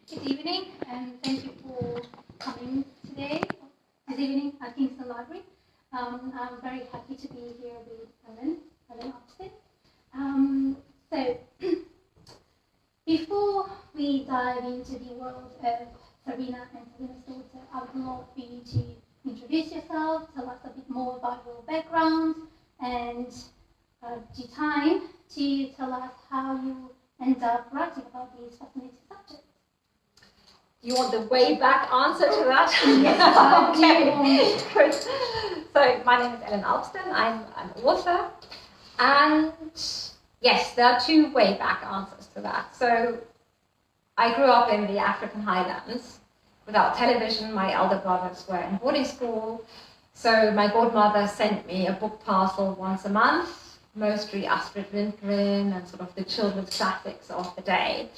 Good evening, and thank you for coming this evening at Kingston Library. I'm very happy to be here with Ellen Alpsten. So, before we dive into the world of Tsarina and Tsarina's daughter, I would love for you to introduce yourself, tell us a bit more about your background, and the time to tell us how you end up writing about these fascinating subjects. You want the way back answer to that? Yes. Okay, good. So my name is Ellen Alpsten. I'm an author, and yes, there are two way back answers to that. So I grew up in the African highlands without television. My elder brothers were in boarding school, so my godmother sent me a book parcel once a month, mostly Astrid Lindgren and sort of the children's classics of the day,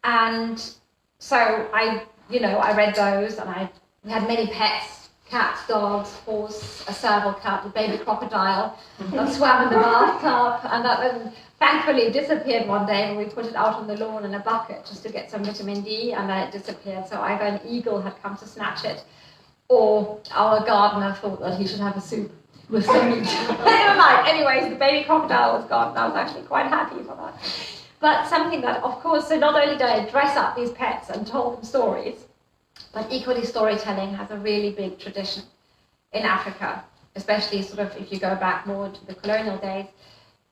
and so I read those, and we had many pets: cats, dogs, horse, a serval cat, a baby crocodile that swam in the bathtub, and that then thankfully disappeared one day when we put it out on the lawn in a bucket just to get some vitamin D, and then it disappeared. So either an eagle had come to snatch it, or our gardener thought that he should have a soup with some meat. Anyways, the baby crocodile was gone, and I was actually quite happy for that. But something that, of course, so not only did I dress up these pets and told them stories, but equally storytelling has a really big tradition in Africa, especially sort of if you go back more to the colonial days.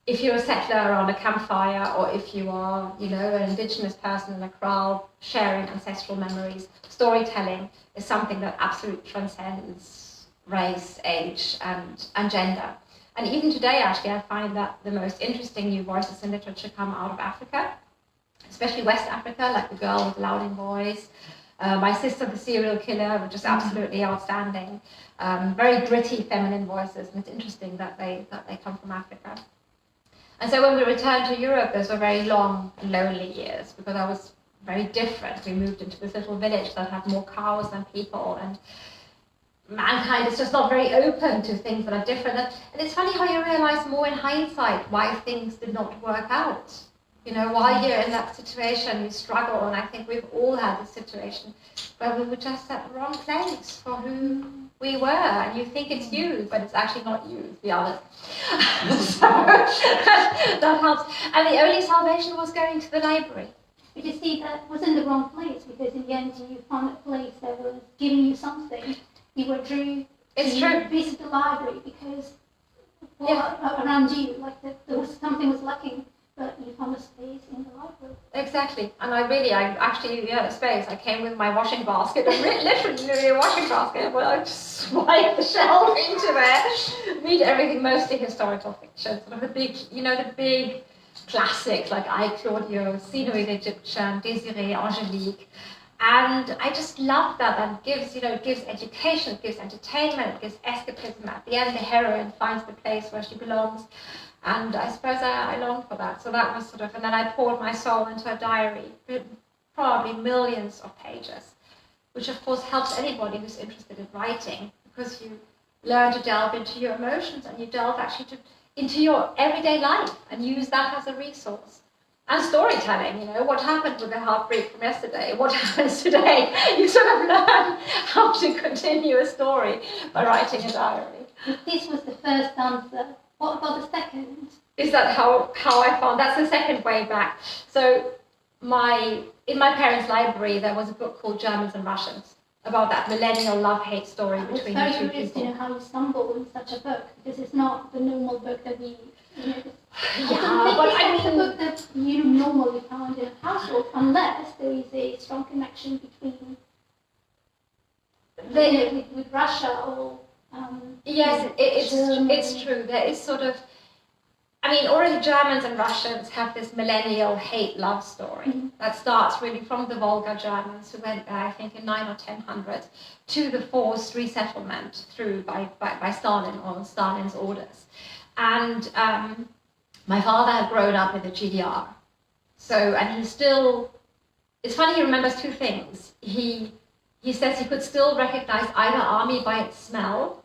If you're a settler around a campfire, or if you are, an indigenous person in a kraal sharing ancestral memories, storytelling is something that absolutely transcends race, age, and gender. And even today, actually, I find that the most interesting new voices in literature come out of Africa, especially West Africa, like The Girl with the Louding Voice, My Sister the Serial Killer, which is absolutely outstanding. Very gritty feminine voices, and it's interesting that they come from Africa. And so when we returned to Europe, those were very long and lonely years, because I was very different. We moved into this little village that had more cows than people, and mankind is just not very open to things that are different. And it's funny how you realize more in hindsight why things did not work out. While you're in that situation, you struggle, and I think we've all had this situation where we were just at the wrong place for who we were, and you think it's you, but it's actually not you, it's the others. So that helps. And the only salvation was going to the library. But you see, that was in the wrong place, because in the end you found a place that was giving you something. You were drew to visit the library because around you, like there was something was lacking, but you found a space in the library. Exactly, and I actually had a space. I came with my washing basket, literally a washing basket, where I just swipe the shelf into there, read everything, mostly historical fiction, sort of the big classics like I, Claudio, Scenery the Egyptian, Désirée, Angélique. And I just love that gives education, it gives entertainment, it gives escapism. At the end, the heroine finds the place where she belongs. And I suppose I longed for that. So that was sort of, and then I poured my soul into a diary, probably millions of pages, which of course helps anybody who's interested in writing, because you learn to delve into your emotions, and you delve actually into your everyday life and use that as a resource. And storytelling, what happened with the heartbreak from yesterday, what happens today, you sort of learn how to continue a story by writing a diary. If this was the first answer, what about the second? Is that how I found? That's the second way back. So in my parents' library, there was a book called Germans and Russians, about that millennial love-hate story between the two people. It's very curious to know how you stumbled on such a book, because it's not the normal book that we, but I mean, the book that you normally find in a household, unless there is a strong connection between with Russia or. Yes, it's true. There is sort of, already Germans and Russians have this millennial hate-love story that starts really from the Volga Germans who went there, I think, in 900 or 1000, to the forced resettlement through by Stalin, on Stalin's orders. And my father had grown up in the GDR. And he still, it's funny, he remembers two things. He says he could still recognize either army by its smell,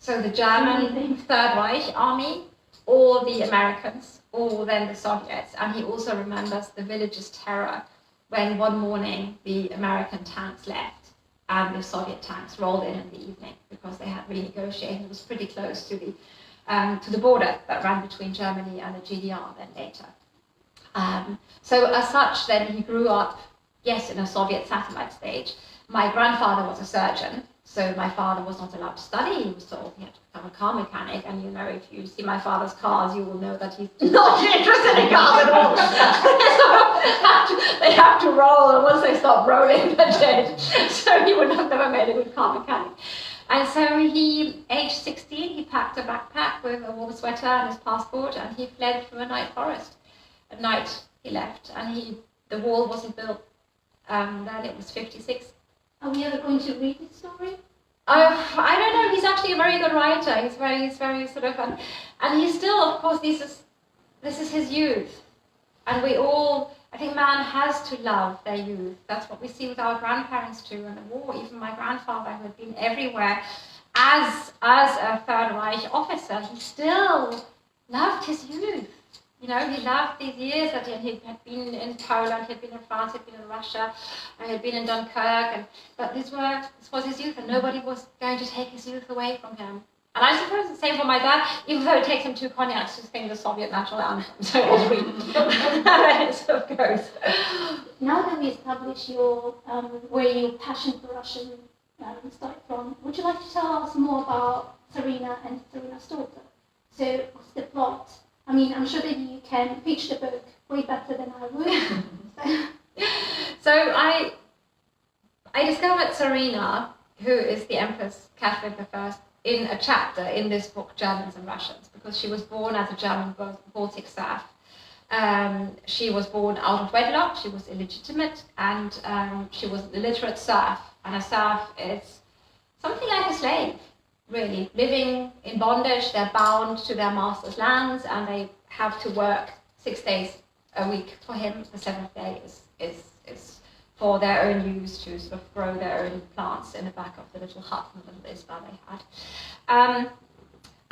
so the German Third Reich army, or the Americans, or then the Soviets. And he also remembers the village's terror when one morning the American tanks left and the Soviet tanks rolled in the evening because they had renegotiated. It was pretty close to the border that ran between Germany and the GDR then later. So as such, then he grew up, yes, in a Soviet satellite stage. My grandfather was a surgeon, so my father was not allowed to study. He was told he had to become a car mechanic. And you know, if you see my father's cars, you will know that he's not interested in cars at all. So they have to roll, and once they stop rolling, they're dead. So he would have never made a good car mechanic. And so he, aged 16, he packed a backpack with a warm sweater and his passport, and he fled from a night forest. At night he left, and the wall wasn't built. Then it was 56. Are we ever going to read this story? I don't know. He's actually a very good writer. He's very sort of, and he's still, of course, this is his youth, and we all. I think man has to love their youth. That's what we see with our grandparents too in the war. Even my grandfather, who had been everywhere as a Third Reich officer, he still loved his youth. You know, he loved these years that he had been in Poland, he had been in France, he had been in Russia, he had been in Dunkirk, but this was his youth, and nobody was going to take his youth away from him. And I suppose the same for my dad, even though it takes him 2 cognacs to sing the Soviet national anthem, so it was really, and it sort of goes. Now that we established where your passion for Russian started from, would you like to tell us more about Tsarina and Tsarina's daughter? So, what's the plot? I mean, I'm sure that you can pitch the book way better than I would. So I discovered Tsarina, who is the Empress Catherine I, in a chapter in this book, Germans and Russians, because she was born as a German Baltic serf. She was born out of wedlock, she was illegitimate, and she was an illiterate serf. And a serf is something like a slave, really. Living in bondage, they're bound to their master's lands, and they have to work 6 days a week for him. The 7th day is for their own use, to sort of grow their own plants in the back of the little hut and the little isba they had.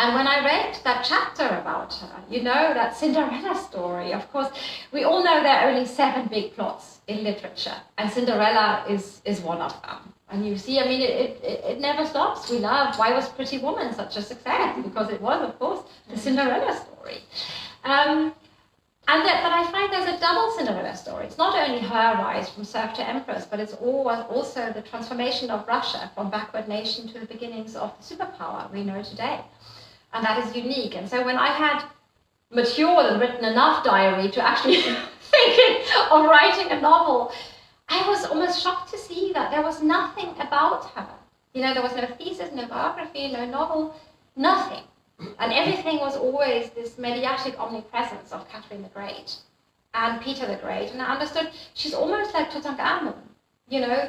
And when I read that chapter about her, you know, that Cinderella story, of course, we all know there are only 7 big plots in literature, and Cinderella is one of them. And you see, I mean, it never stops. We love, why was Pretty Woman such a success? Because it was, of course, the Cinderella story. But I find there's a double Cinderella story. It's not only her rise from serf to empress, but it's also the transformation of Russia from backward nation to the beginnings of the superpower we know today. And that is unique. And so when I had matured and written enough diary to actually thinking of writing a novel, I was almost shocked to see that there was nothing about her. You know, there was no thesis, no biography, no novel, nothing. And everything was always this mediatic omnipresence of Catherine the Great and Peter the Great. And I understood she's almost like Tutankhamun. You know,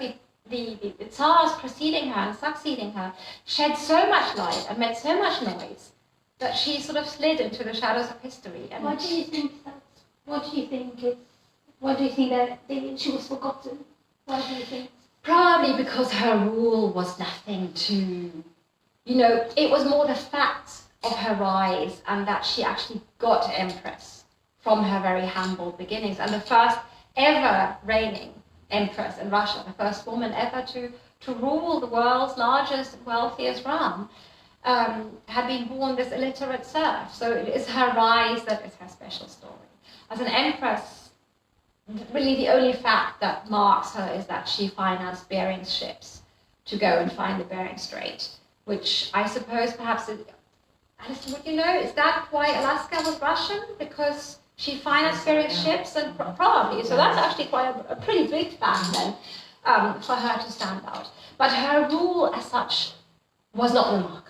the Tsars preceding her and succeeding her shed so much light and made so much noise that she sort of slid into the shadows of history. And What do you think that she was forgotten? Why do you think? Probably because her rule was nothing to, you know, it was more the fact of her rise and that she actually got empress from her very humble beginnings, and the first ever reigning empress in Russia, the first woman ever to rule the world's largest and wealthiest realm, had been born this illiterate serf. So it is her rise that is her special story. As an empress, really the only fact that marks her is that she financed Bering ships to go and find the Bering Strait, which I suppose perhaps, Alistair, would you know, is that why Alaska was Russian? Because she financed Bering ships, and probably, so that's actually quite a pretty big fact then for her to stand out. But her rule as such was not remarkable.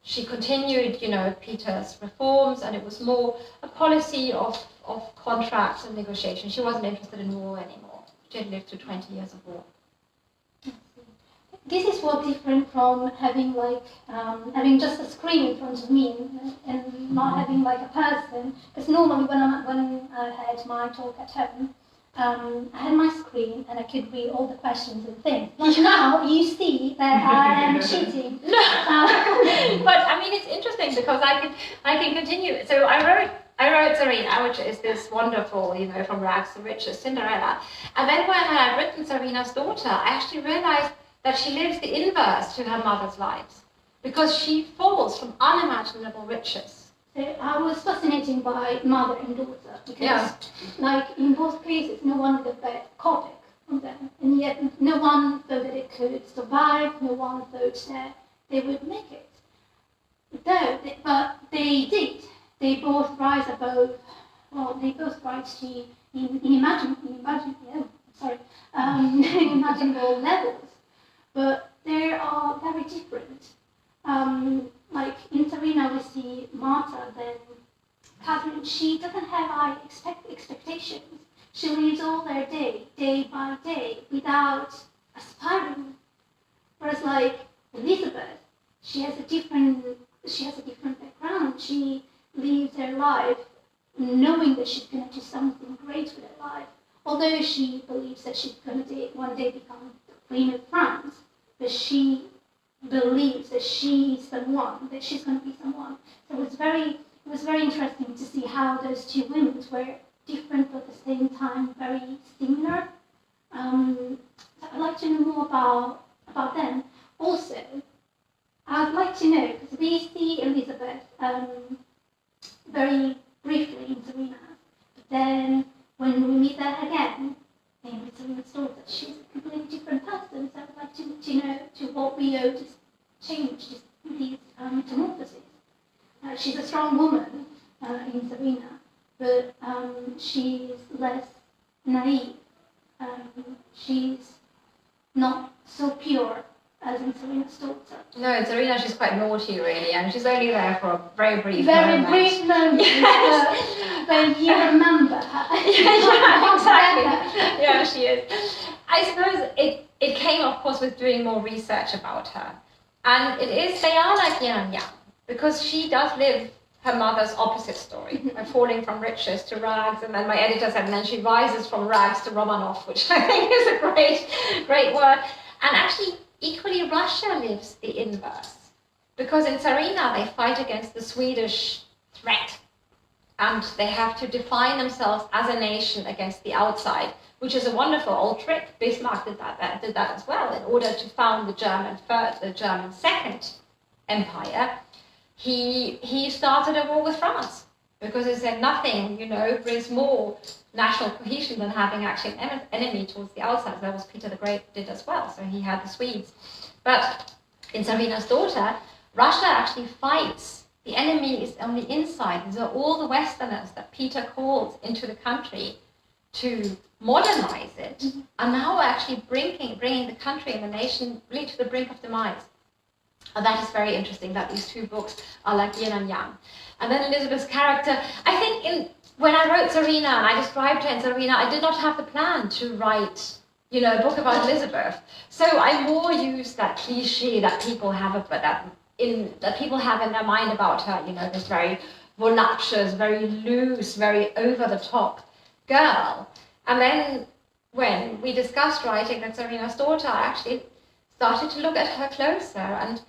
She continued, you know, Peter's reforms, and it was more a policy of contracts and negotiation. She wasn't interested in war anymore. She had lived through 20 years of war. This is what different from having having just a screen in front of me and not having like a person. Because normally when I had my talk at home, I had my screen and I could read all the questions and things. But now you see that I am cheating. But I mean, it's interesting because I can continue. So I wrote I wrote Tsarina, which is this wonderful, from rags to riches Cinderella. And then when I had written Tsarina's daughter, I actually realized that she lives the inverse to her mother's lives, because she falls from unimaginable riches. So I was fascinated by mother and daughter, because like in both cases, no one lived a Coptic on them, and yet no one thought that it could survive, no one thought that they would make it. But they did. They both rise above, they both rise to unimaginable levels, but they are very different. Like in Tsarina we see Marta, then Catherine, she doesn't have high expectations. She lives all their day by day, without aspiring. Whereas like Elizabeth, she has a different background. She lives her life knowing that she's going to do something great with her life. Although she believes that she's going to one day become the Queen of France, but she believes that she's someone, that she's going to be someone. So it was very interesting to see how those two women were different but at the same time very similar. So I'd like to know more about them. Also, I'd like to know, because we see Elizabeth very briefly in Tsarina, but then when we meet her again in Tsarina's daughter, she's a completely different person. So I'd like to know to what we owe this change, these metamorphoses. She's a strong woman in Tsarina, but she's less naive. She's not so pure as in Tsarina's daughter. No, in Tsarina she's quite naughty really, and she's only there for a very brief Very moment. brief moment, but you remember her. Yeah, exactly. Yeah, she is. I suppose it came, of course, with doing more research about her. And they are like yin and yang, because she does live her mother's opposite story, by falling from riches to rags, and then my editor said, and then she rises from rags to Romanov, which I think is a great word. And actually, equally, Russia lives the inverse, because in Tsarina they fight against the Swedish threat, and they have to define themselves as a nation against the outside, which is a wonderful old trick. Bismarck did that as well. In order to found the German Second Empire, he started a war with France, because he said nothing, brings more national cohesion than having actually an enemy towards the outside. That was Peter the Great did as well, so he had the Swedes. But in Tsarina's daughter, Russia actually fights. The enemy is on the inside. These are all the Westerners that Peter called into the country to modernize it, are now actually bringing the country and the nation really to the brink of demise. And that is very interesting, that these two books are like yin and yang. And then Elizabeth's character, I think when I wrote Tsarina and I described her in Tsarina, I did not have the plan to write, a book about Elizabeth. So I more used that cliche that people have that people have in their mind about her, this very voluptuous, very loose, very over the top girl. And then when we discussed writing the Tsarina's daughter, I actually started to look at her closer, and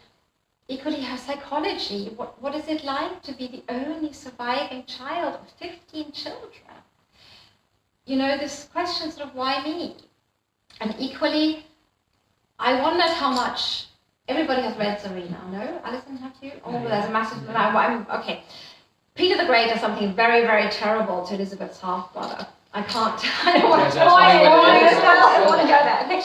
equally her psychology. What is it like to be the only surviving child of 15 children? This question sort of, why me? And equally, I wondered how much everybody has read Tsarina. No? Alison, have you? Oh, there's a massive... Okay. Peter the Great does something very, very terrible to Elizabeth's half-brother. I don't want to go there. Okay.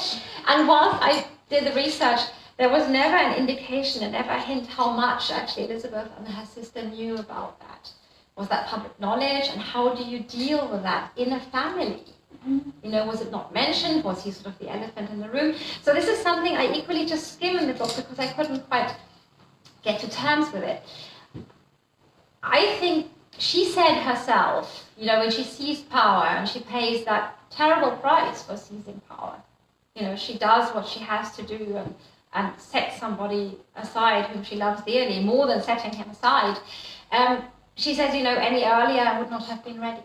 And whilst I did the research, there was never an indication and never a hint how much actually Elizabeth and her sister knew about that. Was that public knowledge, and how do you deal with that in a family? Was it not mentioned? Was he sort of the elephant in the room? So this is something I equally just skimmed in the book because I couldn't quite get to terms with it. I think she said herself, when she seized power, and she pays that terrible price for seizing power. She does what she has to do and sets somebody aside whom she loves dearly, more than setting him aside. She says, any earlier I would not have been ready.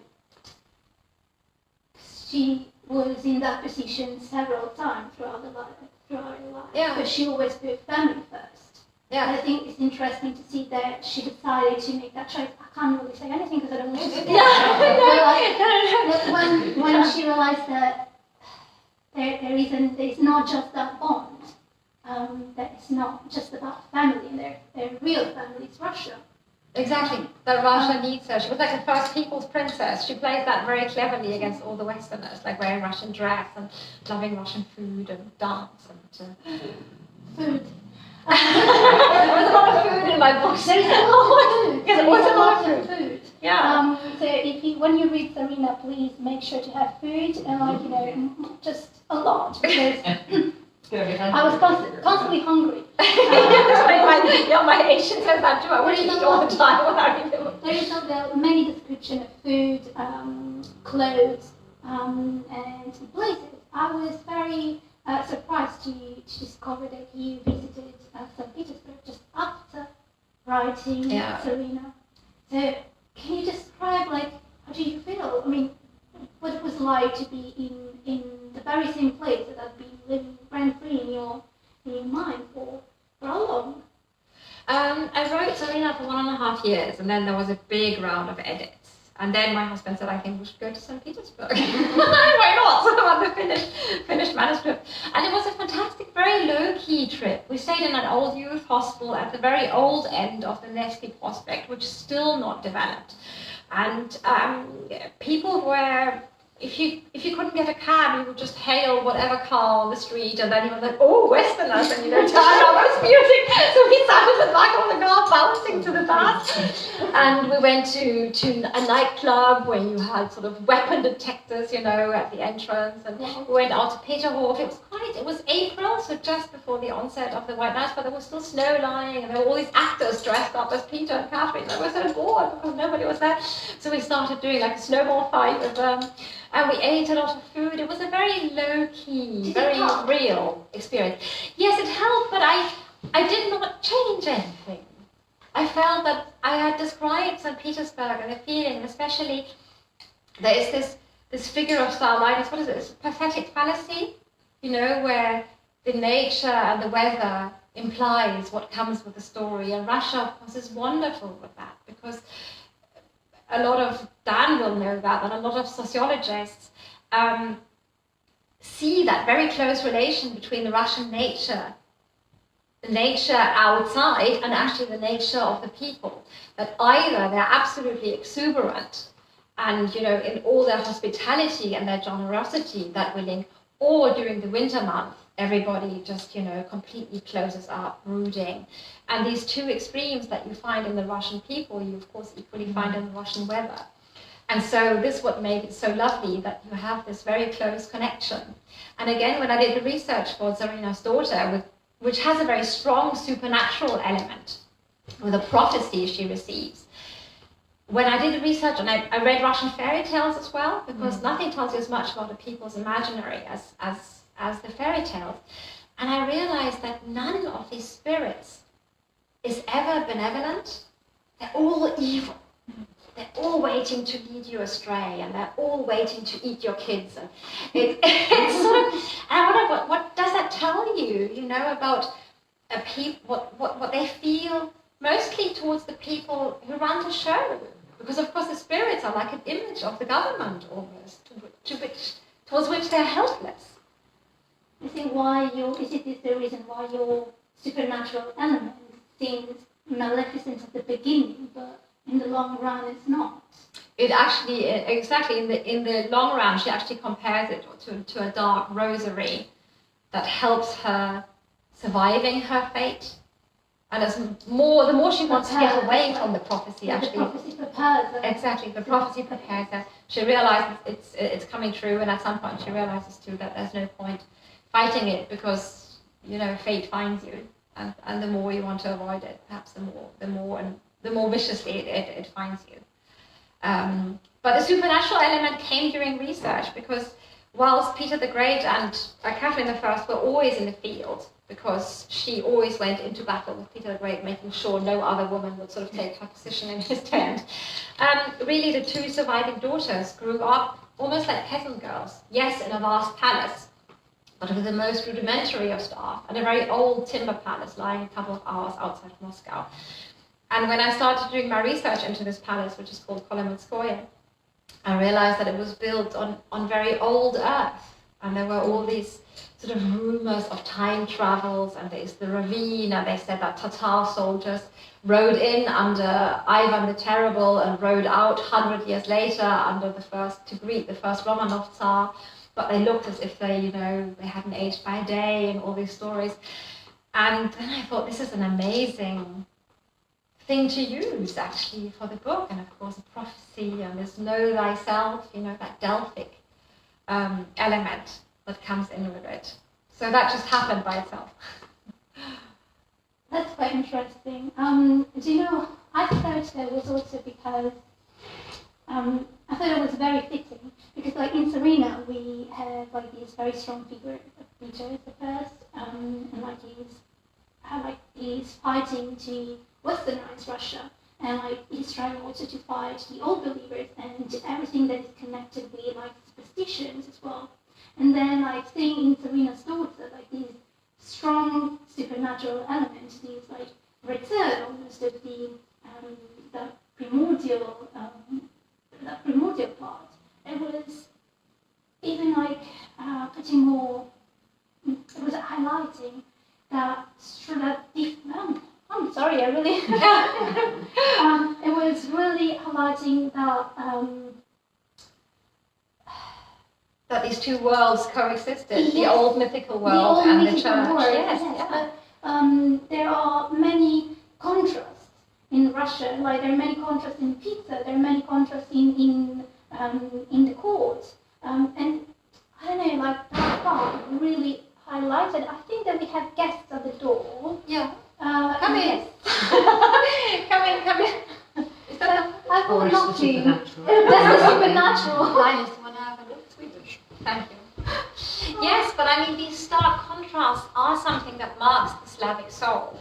She was in that position several times throughout her life. Yeah. But she always put family first. Yeah. I think it's interesting to see that she decided to make that choice. I can't really say anything because I don't want to spoil it. But when she realized that there's not just that bond, that it's not just about family, and their real family is Russia. Exactly, that Russia needs her. She was like the first people's princess. She played that very cleverly against all the Westerners, like wearing Russian dress and loving Russian food and dance and Food. there was a lot of food in my books. There's a lot of food. Yes, There's a lot of food. Yeah. So when you read Tsarina, please make sure to have food and just a lot, because I was constantly hungry. My Asian says that too. I want to eat all the time when I read them. There is many description of food, clothes, and places. I was very surprised to discover that you visited St. Petersburg just after writing Tsarina. So can you describe, how did you feel? I mean, what it was like to be in the very same place that had been living rent-free in your mind for how long? I wrote Tsarina for 1.5 years, and then there was a big round of edits. And then my husband said, I think we should go to St. Petersburg. Why not? So I had the finished manuscript. And it was a fantastic, very low-key trip. We stayed in an old youth hostel at the very old end of the Nevsky Prospect, which is still not developed. And people were, if you couldn't get a cab, you would just hail whatever car on the street, and then you were like, oh, Westerners, and turn on this music. So we sat in the back of the car bouncing to the bass. And we went to a nightclub where you had sort of weapon detectors, at the entrance, and we went out to Peterhof. It was April, so just before the onset of the White Nights, but there was still snow lying, and there were all these actors dressed up as Peter and Catherine. I was so bored because nobody was there. So we started doing like a snowball fight with them. And we ate a lot of food. It was a very low-key, very real experience. Yes, it helped, but I did not change anything. I felt that I had described St. Petersburg and the feeling, especially there is this figure of Tsarina. What is it? It's a pathetic fallacy, where the nature and the weather implies what comes with the story. And Russia, of course, is wonderful with that, because a lot of, Dan will know that, and a lot of sociologists see that very close relation between the Russian nature, the nature outside, and actually the nature of the people. That either they're absolutely exuberant and, in all their hospitality and their generosity that we link, or during the winter month, everybody just, completely closes up, brooding. And these two extremes that you find in the Russian people, you of course equally find in the Russian weather. And so this is what made it so lovely, that you have this very close connection. And again, when I did the research for Tsarina's daughter, which has a very strong supernatural element, with a prophecy she receives, when I did the research, and I read Russian fairy tales as well, because nothing tells you as much about a people's imaginary as the fairy tales. And I realized that none of these spirits is ever benevolent. They're all evil. They're all waiting to lead you astray, and they're all waiting to eat your kids. And it's sort of, and I wonder, what does that tell you, about a people, what they feel mostly towards the people who run the show? Because of course the spirits are like an image of the government almost, towards which they're helpless. I think is it the reason why your supernatural element seems maleficent at the beginning, but in the long run it's not? It actually, exactly, in the long run, she actually compares it to a dark rosary that helps her surviving her fate. And the more she wants to get away from the prophecy, actually. The prophecy prepares her. Exactly, the prophecy prepares her. She realizes it's coming true, and at some point she realizes too that there's no point fighting it, because fate finds you, and the more you want to avoid it, perhaps the more viciously it finds you. But the supernatural element came during research, because whilst Peter the Great and Catherine I were always in the field, because she always went into battle with Peter the Great, making sure no other woman would sort of take her position in his tent. Really, the two surviving daughters grew up almost like peasant girls. Yes, in a vast palace, but with the most rudimentary of stuff, and a very old timber palace lying a couple of hours outside Moscow. And when I started doing my research into this palace, which is called Kolomenskoye, I realized that it was built on very old earth, and there were all these sort of rumors of time travels, and there's the ravine, and they said that Tatar soldiers rode in under Ivan the Terrible and rode out 100 years later under to greet the first Romanov Tsar, but they looked as if they, they hadn't aged by a day, and all these stories. And then I thought, this is an amazing thing to use actually for the book, and of course a prophecy, and this know thyself, that Delphic element that comes in with it. So that just happened by itself. That's quite interesting. I thought that was also because I thought it was very fitting, because like in Tsarina we have like this very strong figure of Peter the First, and he's fighting to westernize Russia, and he's trying also to fight the old believers and everything that is connected with superstitions as well. And then seeing in Tsarina's daughter these strong supernatural elements, these return almost of the primordial part. It was even putting more. It was highlighting that I'm sorry, I really. It was really highlighting that these two worlds coexisted, the old mythical world and the church. Yes. But there are many contrasts in Russia. There are many contrasts in Peter. There are many contrasts in the court. And I don't know, that part really highlighted. I think that we have guests at the door. Yeah. Come in. Come in. Is that I will not do. That's the supernatural. Linus, do you want to have a look? Swedish. Thank you. Yes, but these stark contrasts are something that marks the Slavic soul.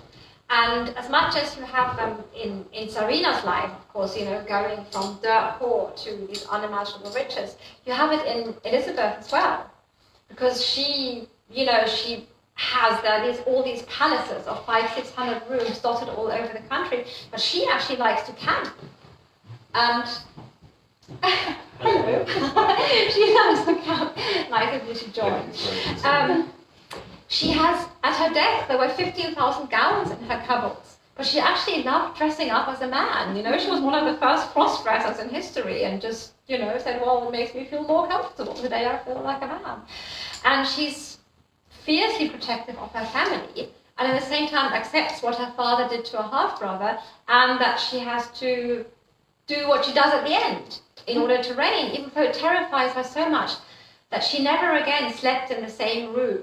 And as much as you have them in Tsarina's life, of course, going from dirt poor to these unimaginable riches, you have it in Elizabeth as well. Because she has all these palaces of 500-600 rooms dotted all over the country, but she actually likes to camp. And hello, she loves to camp. Nice of you to join. She has, at her death, there were 15,000 gowns in her cupboards, but she actually loved dressing up as a man. She was one of the first cross-dressers in history, and just, said, well, it makes me feel more comfortable. Today I feel like a man. And she's fiercely protective of her family, and at the same time accepts what her father did to her half-brother, and that she has to do what she does at the end in order to reign, even though it terrifies her so much that she never again slept in the same room,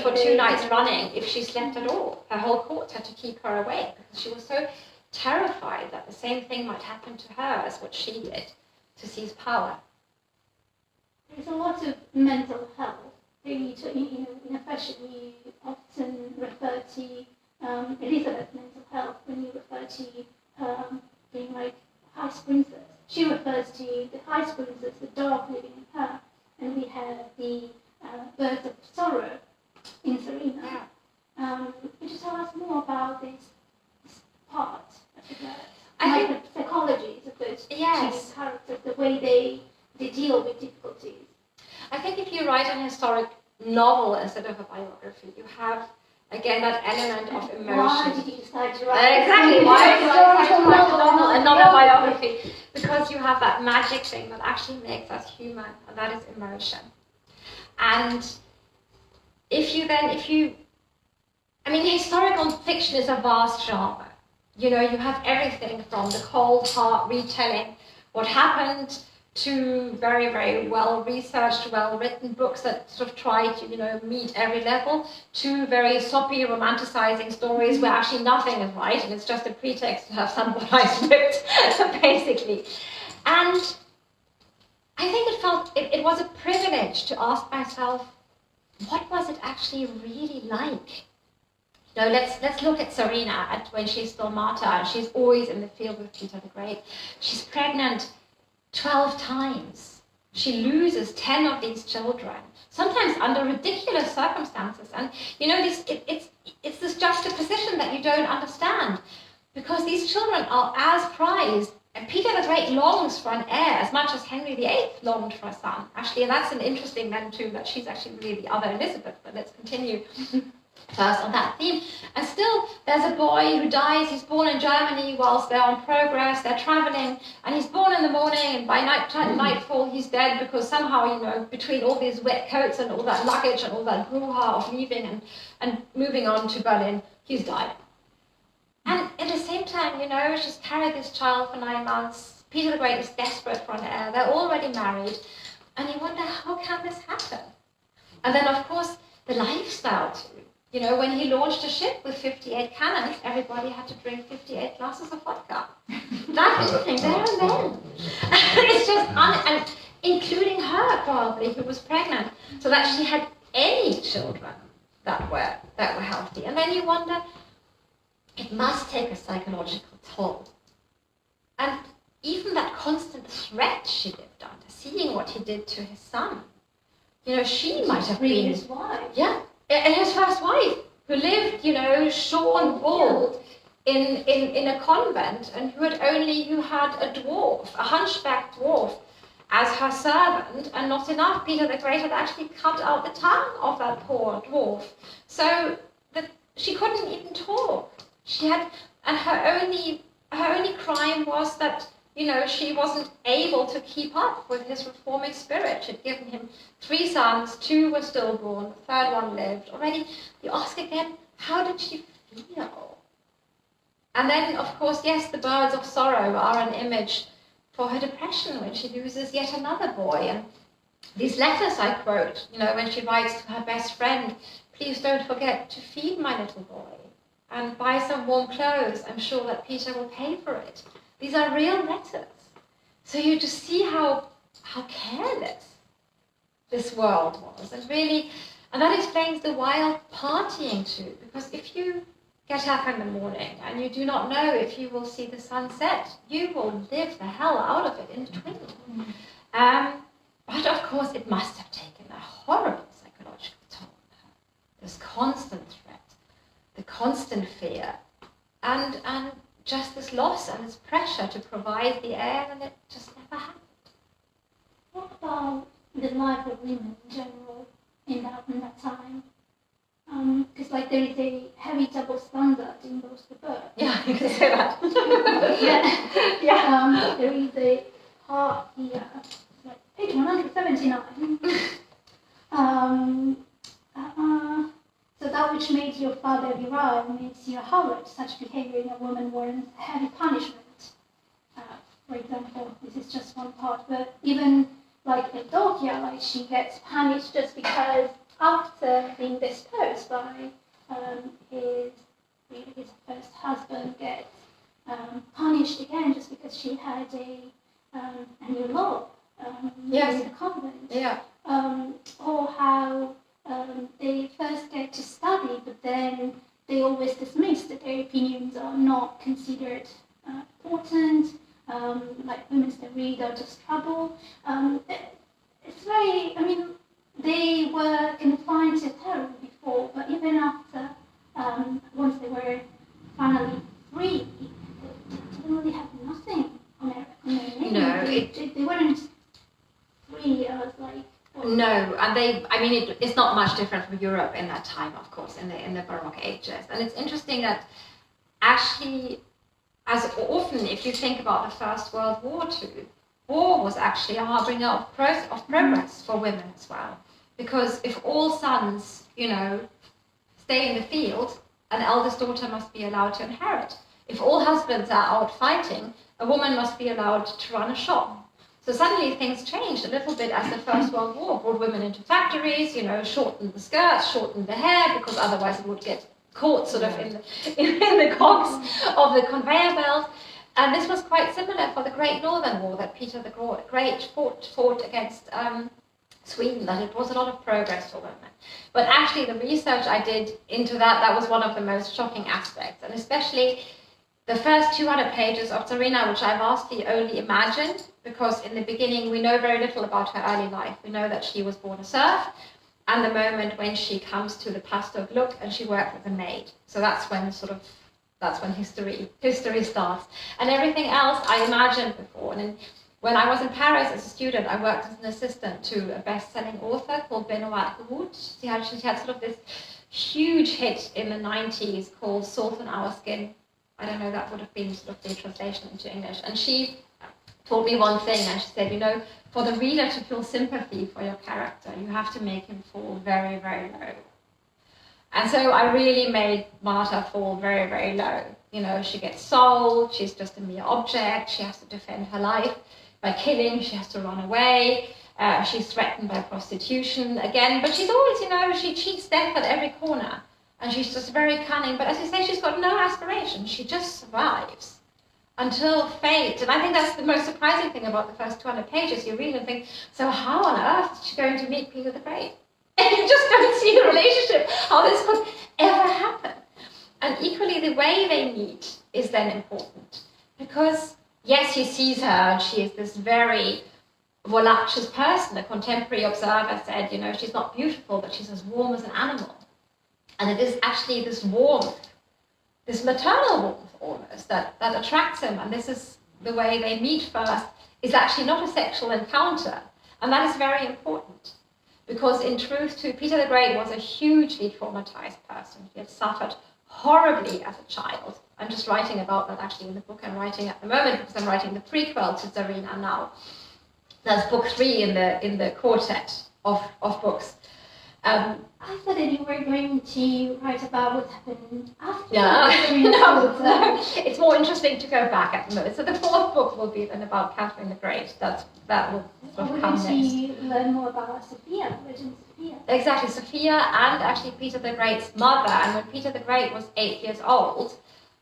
for 2 nights running, if she slept at all. Her whole court had to keep her awake because she was so terrified that the same thing might happen to her as what she did to seize power. There's a lot of mental health. In a fashion, you often refer to Elizabeth's mental health when you refer to her being high princess. She refers to the high princess, the dark living in her, and we have the birth of sorrow in Tsarina. Could you tell us more about this part of the birth? I think the psychology of those two Yes. characters, the way they deal with difficulties. I think if you write an historic novel instead of a biography, you have, again, that element of emotion. Why did you decide to write? Exactly, why did I decide to write a novel and not a biography? Because you have that magic thing that actually makes us human, and that is emotion. And historical fiction is a vast genre. You have everything from the cold heart retelling what happened to very, very well-researched, well-written books that sort of try to, meet every level, to very soppy, romanticizing stories where actually nothing is right, and it's just a pretext to have some one-eye script, basically. And I think it was a privilege to ask myself, what was it actually really like? Let's look at Tsarina when she's still martyr, and she's always in the field with Peter the Great. She's pregnant 12 times. She loses 10 of these children, sometimes under ridiculous circumstances. And it's this juxtaposition that you don't understand, because these children are as prized. And Peter the Great longs for an heir as much as Henry VIII longed for a son. Actually, and that's an interesting then too, that she's actually really the other Elizabeth, but let's continue first on that theme. And still, there's a boy who dies. He's born in Germany whilst they're on progress, they're traveling, and he's born in the morning, and by nightfall he's dead, because somehow, between all these wet coats and all that luggage and all that brouhaha of leaving and moving on to Berlin, he's died. And at the same time, she's carried this child for 9 months. Peter the Great is desperate for an heir. They're already married. And you wonder, how can this happen? And then, of course, the lifestyle too. When he launched a ship with 58 cannons, everybody had to drink 58 glasses of vodka. That evening, there and then. It's just, and including her probably, who was pregnant, so that she had any children that were healthy. And then you wonder, it must take a psychological toll. And even that constant threat she lived under, seeing what he did to his son. She might have been his wife. Yeah, and his first wife, who lived, shorn, bald, in a convent, and who had a dwarf, a hunchback dwarf, as her servant, and not enough. Peter the Great had actually cut out the tongue of that poor dwarf, so that she couldn't even talk. She had, and her only crime was that, she wasn't able to keep up with his reforming spirit. She'd given him 3 sons, 2 were stillborn, the 3rd one lived. Already, you ask again, how did she feel? And then, of course, yes, the birds of sorrow are an image for her depression when she loses yet another boy. And these letters I quote, when she writes to her best friend, please don't forget to feed my little boy and buy some warm clothes. I'm sure that Peter will pay for it. These are real letters. So you just see how careless this world was. And that explains the wild partying too. Because if you get up in the morning and you do not know if you will see the sunset, you will live the hell out of it in a twinkle. But of course, it must have taken a horrible psychological toll on her. This constant threat, the constant fear, and just this loss and this pressure to provide the heir, and it just never happened. What about the life of women in general in that time? Because there is a heavy double standard in those births. Yeah, you can say that. Yeah. There is a part here, page 179. So that which made your father virile makes you a harlot. Such behavior in a woman warrants heavy punishment. For example, this is just one part, but even Evdokia, she gets punished just because after being disposed by his first husband, gets punished again just because she had a new law in the convent. Yeah. Or how they first get to study, but then they always dismiss that their opinions are not considered important. Women that read are just trouble. It's very, they were confined to terror before, but even after, once they were finally free, they didn't really have nothing on their name. No, they weren't free. No, and it's not much different from Europe in that time, of course, in the Baroque ages. And it's interesting that actually, as often, if you think about the First World War too, war was actually a harbinger of progress for women as well. Because if all sons, stay in the field, an eldest daughter must be allowed to inherit. If all husbands are out fighting, a woman must be allowed to run a shop. So suddenly things changed a little bit as the First World War brought women into factories, shortened the skirts, shortened the hair, because otherwise it would get caught sort of in the cogs of the conveyor belt. And this was quite similar for the Great Northern War that Peter the Great fought against Sweden, that it was a lot of progress for women. But actually the research I did into that was one of the most shocking aspects. And especially the first 200 pages of Tsarina, which I vastly only imagined, because in the beginning we know very little about her early life. We know that she was born a serf, and the moment when she comes to the pastor of Luck and she worked as a maid. So that's when history starts. And everything else I imagined before. And when I was in Paris as a student, I worked as an assistant to a best-selling author called Benoît Root. She had sort of this huge hit in the 90s called Salt on Our Skin. I don't know, that would have been sort of the translation into English. And she told me one thing, and she said, you know, for the reader to feel sympathy for your character, you have to make him fall very, very low. And so I really made Marta fall very, very low. You know, she gets sold, she's just a mere object, she has to defend her life by killing, she has to run away, she's threatened by prostitution again, but she's always, you know, she cheats death at every corner. And she's just very cunning, but as you say, she's got no aspiration. She just survives until fate. And I think that's the most surprising thing about the first 200 pages. You read and think, so how on earth is she going to meet Peter the Great? And you just don't see the relationship, how this could ever happen. And equally, the way they meet is then important. Because, yes, he sees her, and she is this very voluptuous person. A contemporary observer said, you know, she's not beautiful, but she's as warm as an animal. And it is actually this warmth, this maternal warmth almost, that attracts him. And this is the way they meet first, is actually not a sexual encounter. And that is very important. Because in truth, too, Peter the Great was a hugely traumatized person. He had suffered horribly as a child. I'm just writing about that actually in the book I'm writing at the moment, because I'm writing the prequel to Tsarina now. That's book 3 in the quartet of books. I thought that you were going to write about what happened after. No, it's more interesting to go back at the moment. So the 4th book will be then about Catherine the Great. That will sort of come next. You learn more about Sophia, Virgin Sophia. Exactly, Sophia and actually Peter the Great's mother. And when Peter the Great was 8 years old,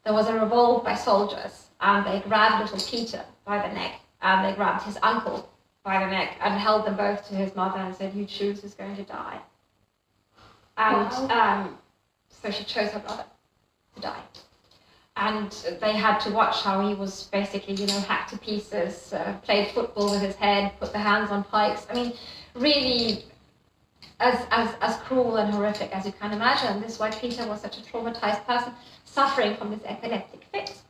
there was a revolt by soldiers, and they grabbed little Peter by the neck, and they grabbed his uncle by the neck and held them both to his mother and said, "You choose who's going to die." And so she chose her brother to die. And they had to watch how he was basically, you know, hacked to pieces, played football with his head, put the hands on pikes. I mean, really as cruel and horrific as you can imagine. This is why Peter was such a traumatized person, suffering from this epileptic fit.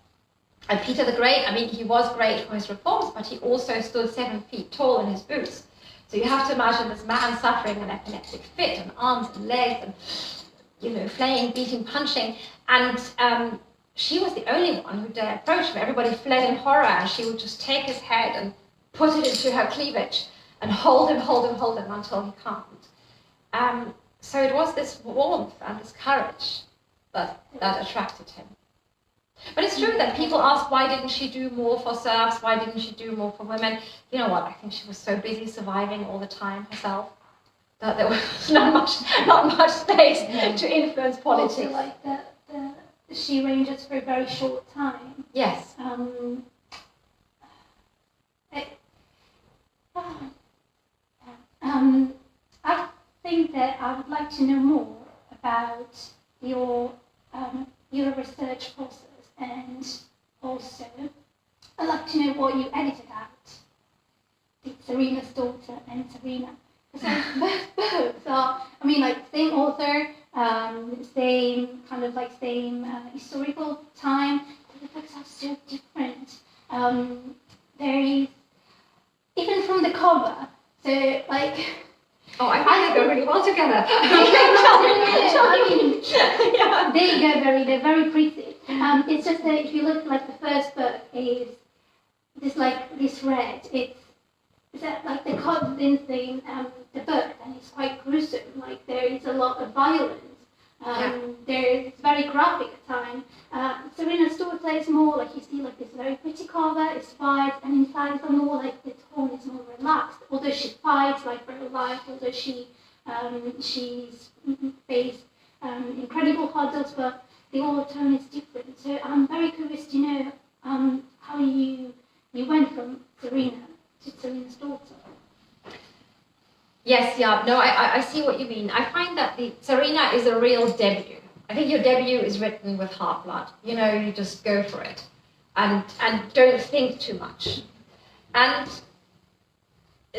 And Peter the Great, I mean, he was great for his reforms, but he also stood 7 feet tall in his boots. So you have to imagine this man suffering an epileptic fit, and arms and legs, and, you know, flaying, beating, punching. And she was the only one who dared approach him. Everybody fled in horror, and she would just take his head and put it into her cleavage and hold him until he calmed. So it was this warmth and this courage that attracted him. But it's true that people ask, why didn't she do more for serfs? Why didn't she do more for women? You know what? I think she was so busy surviving all the time herself that there was not much space to influence politics. Also, like she reigned just for a very short time. Yes. I think that I would like to know more about your research process, and also I'd like to know what you edited out. The Tsarina's Daughter and Tsarina. Because both books are, I mean, like same author, same historical time. The books are so different. There is, even from the cover, so like. Oh, I think they go really well together. They're very pretty. It's just that if you look like the first book is this like this red. It's that like the contents in the book, and it's quite gruesome. Like there is a lot of violence. It's very graphic at times. Tsarina's Daughter is more like you see like this very pretty cover. It's white, and inside it's more like the tone is more relaxed. Although she fights like for her life, although she's faced incredible hurdles, but the overall tone is different. So I'm very curious to know how you went from Tsarina to Tsarina's Daughter. Yes, yeah, no, I see what you mean. I find that the Tsarina is a real debut. I think your debut is written with heart blood. You know, you just go for it, and don't think too much. And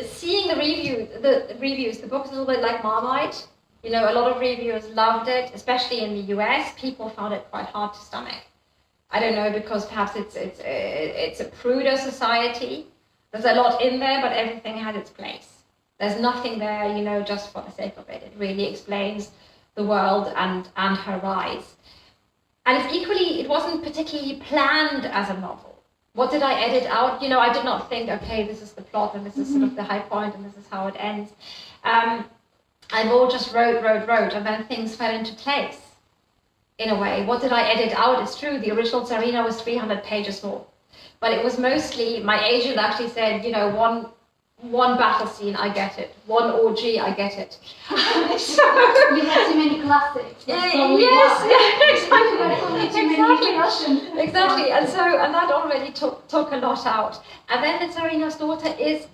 seeing the reviews, the book is a little bit like Marmite. You know, a lot of reviewers loved it, especially in the US. People found it quite hard to stomach. I don't know, because perhaps it's a pruder society. There's a lot in there, but everything has its place. There's nothing there, you know, just for the sake of it. It really explains the world and her rise. And it wasn't particularly planned as a novel. What did I edit out? You know, I did not think, okay, this is the plot and this is sort of the high point and this is how it ends. I more just wrote, and then things fell into place, in a way. What did I edit out? It's true, the original Tsarina was 300 pages long. But it was mostly, my agent actually said, you know, one battle scene, I get it. One orgy, I get it. So, you had too many classics. Exactly. And that already took a lot out. And then the Tsarina's Daughter is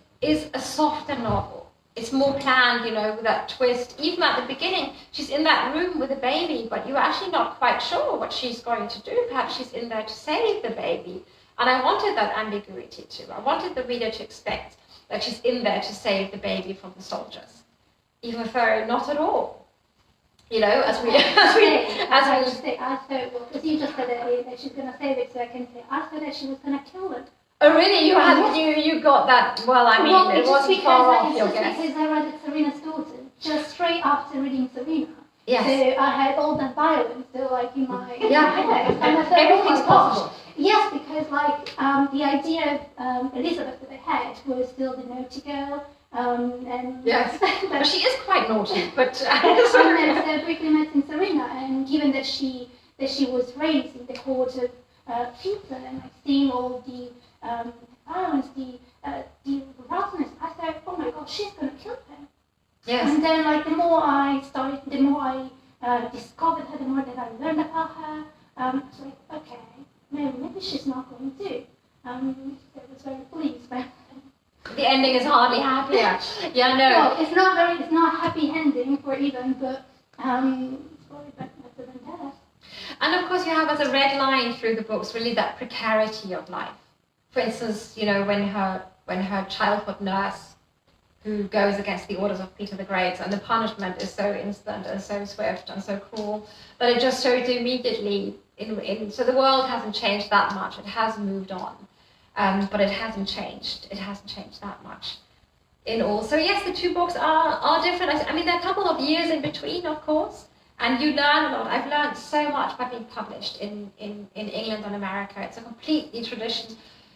a softer novel. It's more planned, you know, with that twist. Even at the beginning, she's in that room with a baby, but you're actually not quite sure what she's going to do. Perhaps she's in there to save the baby. And I wanted that ambiguity too. I wanted the reader to expect that she's in there to save the baby from the soldiers, even though not at all. You know, as we I thought, well, because you just said that she's going to save it, so I can say, I thought that she was going to kill it. Oh really? You got that? Well, I mean, well, it wasn't far off your guess. Because I read Tsarina's Daughter just straight after reading Tsarina. Yes. So I had all that violence still like in my head. And I thought, everything's possible. Yes, because like the idea of Elizabeth that they had was still the naughty girl. And yes, but she is quite naughty. But and then so briefly met in Tsarina, and given that she was raised in the court of Peter, and like seeing all the violence, the roughness, I thought, oh my God, she's gonna kill him. Yes. And then like the more I discovered her, the more that I learned about her. I was like, okay, maybe she's not going to. So I was very pleased. But the ending is hardly happier. Yeah, no. Well, it's not a happy ending for even, but it's probably better than that. And of course, you have as a red line through the books really that precarity of life. For instance, you know, when her childhood nurse, who goes against the orders of Peter the Great, and the punishment is so instant and so swift and so cruel that it just shows you immediately. So the world hasn't changed that much. It has moved on, but it hasn't changed. It hasn't changed that much in all. So yes, the two books are different. I mean, there are a couple of years in between, of course, and you learn a lot. I've learned so much by being published in England and America. It's a completely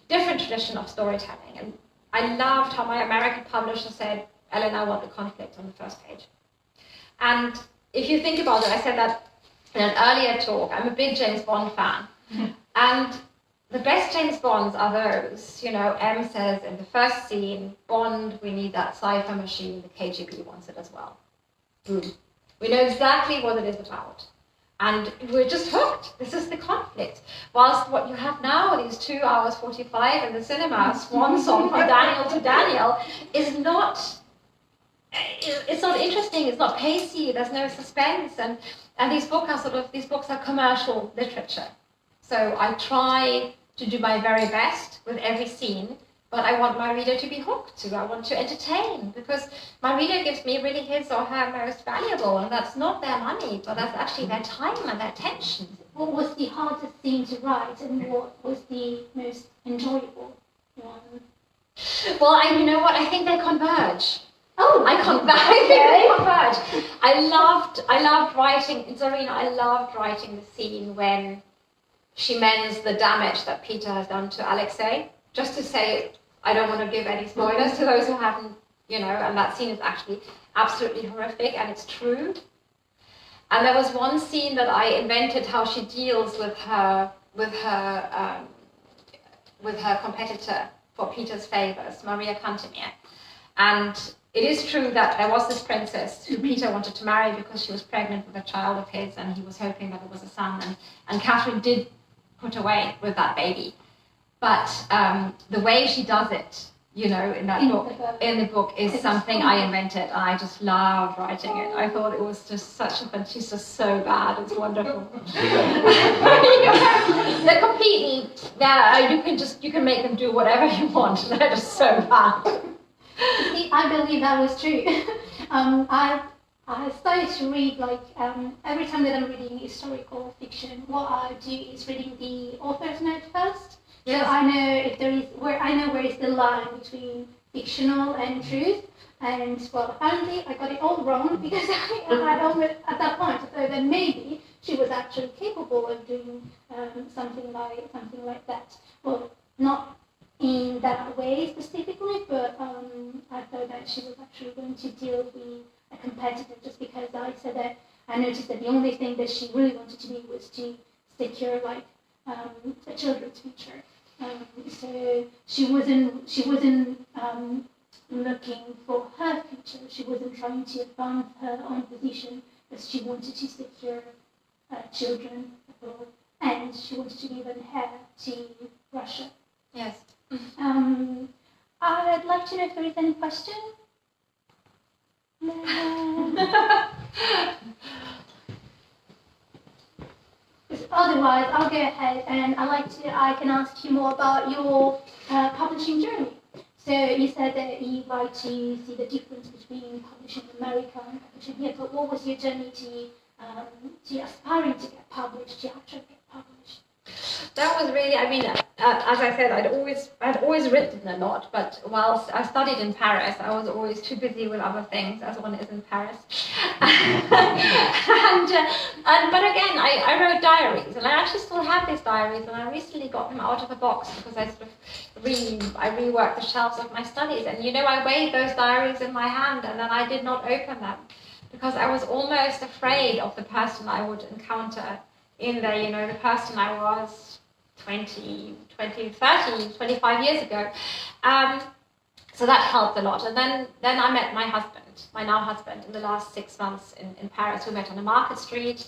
different tradition of storytelling. And I loved how my American publisher said, Ellen, I want the conflict on the first page. And if you think about it, I said that in an earlier talk, I'm a big James Bond fan. And the best James Bonds are those, you know, M says in the first scene, Bond, we need that cipher machine, the KGB wants it as well. Boom. We know exactly what it is about. And we're just hooked. This is the conflict. Whilst what you have now, these 2 hours 45 in the cinema, swan song from Daniel to Daniel, is not, it's not interesting, it's not pacey, there's no suspense, and these books are commercial literature. So I try to do my very best with every scene, but I want my reader to be hooked too. I want to entertain, because my reader gives me really his or her most valuable, and that's not their money, but that's actually their time and their attention. What was the hardest scene to write, and what was the most enjoyable one? Well, you know what? I think they converge. Oh, I converge. I loved writing in Tsarina. I loved writing the scene when she mends the damage that Peter has done to Alexei. Just to say, I don't want to give any spoilers to those who haven't, you know, and that scene is actually absolutely horrific, and it's true. And there was one scene that I invented, how she deals with her competitor for Peter's favors, Maria Cantemir. And it is true that there was this princess who Peter wanted to marry because she was pregnant with a child of his, and he was hoping that it was a son, and Catherine did put away with that baby. But the way she does it in that book, in the book, is something I invented, and I just love writing it. I thought it was just such a fun. She's just so bad. It's wonderful. They're completely. You can make them do whatever you want. They're just so bad. I believe that was true. I started to read every time that I'm reading historical fiction. What I do is reading the author's note first. Yes. So I know where is the line between fictional and truth. And well, apparently I got it all wrong because I almost at that point I thought that maybe she was actually capable of doing something like that. Well, not in that way specifically, but I thought that she was actually going to deal with a competitor just because I said that I noticed that the only thing that she really wanted to do was to secure a children's future. So she wasn't looking for her future. She wasn't trying to advance her own position, but she wanted to secure children abroad, and she wanted to give an heir to Russia. Yes. I'd like to know if there is any question. Otherwise, I'll go ahead and I can ask you more about your publishing journey. So you said that you like to see the difference between publishing in America and publishing here, but what was your journey to aspiring to get published, to actually get published? That was really, as I said, I'd always written a lot, but whilst I studied in Paris, I was always too busy with other things, as one is in Paris. But again, I wrote diaries, and I actually still have these diaries, and I recently got them out of a box because I reworked the shelves of my studies, and I weighed those diaries in my hand, and then I did not open them because I was almost afraid of the person I would encounter in there, the person I was 20, 30, 25 years ago. So that helped a lot. And then I met my now husband, in the last 6 months in Paris. We met on a market street.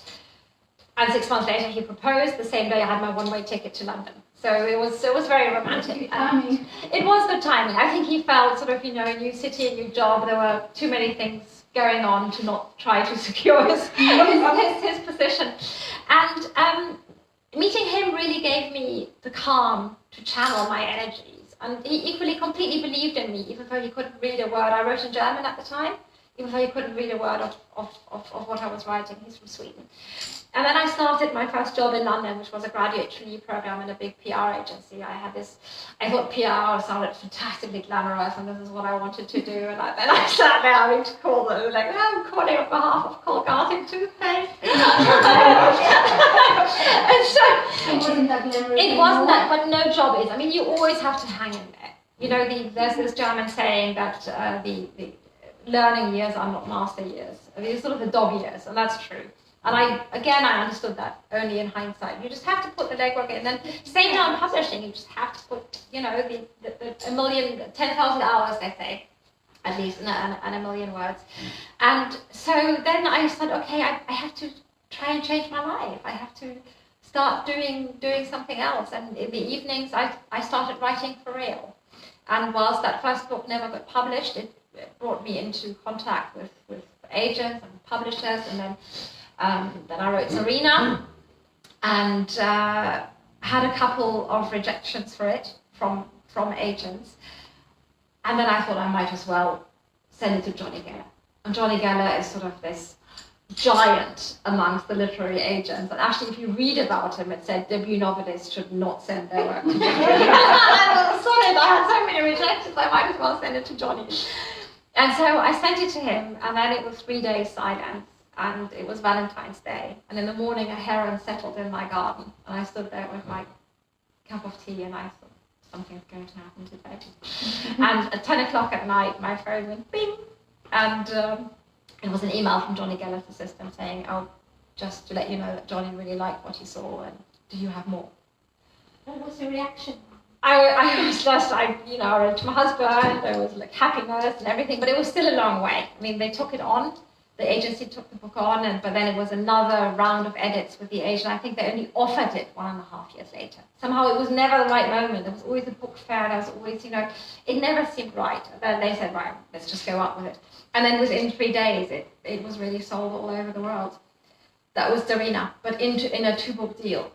And 6 months later, he proposed. The same day, I had my one-way ticket to London. So it was very romantic. It was good timing. I think he felt sort of, a new city, a new job. There were too many things going on to not try to secure his position. And meeting him really gave me the calm to channel my energies. And he equally completely believed in me, even though he couldn't read a word. I wrote in German at the time, even though he couldn't read a word of what I was writing. He's from Sweden. And then I started my first job in London, which was a graduate trainee program in a big PR agency. I thought PR sounded fantastically glamorous, and this is what I wanted to do. And then I sat there having to call them, I'm calling on behalf of Colgate toothpaste. And so it wasn't that glamorous. It wasn't that, but no job is. You always have to hang in there. There's this German saying that the learning years are not master years. They're sort of the dog years, and that's true. And I understood that only in hindsight. You just have to put the legwork in. And then same now in publishing, you just have to put, the 10,000 hours, they say, at least, and a million words. And so then I said, okay, I have to try and change my life. I have to start doing something else. And in the evenings, I started writing for real. And whilst that first book never got published, it brought me into contact with agents and publishers, and then I wrote Tsarina, and had a couple of rejections for it from agents. And then I thought I might as well send it to Johnny Geller. And Johnny Geller is sort of this giant amongst the literary agents. And actually, if you read about him, it said debut novelists should not send their work to Johnny. I was sorry, I had so many rejections, I might as well send it to Johnny. And so I sent it to him, and then it was 3 days silence. And it was Valentine's Day, and in the morning a heron settled in my garden, and I stood there with my cup of tea, and I thought, something's going to happen today. And at 10 o'clock at night, my phone went bing, and it was an email from Johnny Geller's assistant saying, just to let you know that Johnny really liked what he saw, and do you have more? What was your reaction? I was just, I wrote to my husband, there was happiness and everything, but it was still a long way. They took it on. the agency took the book on, but then it was another round of edits with the agent. I think they only offered it 1.5 years later. Somehow it was never the right moment. There was always a book fair. There was always, it never seemed right. Then they said, right, let's just go up with it. And then within 3 days, it was really sold all over the world. That was Tsarina, but in a 2-book deal.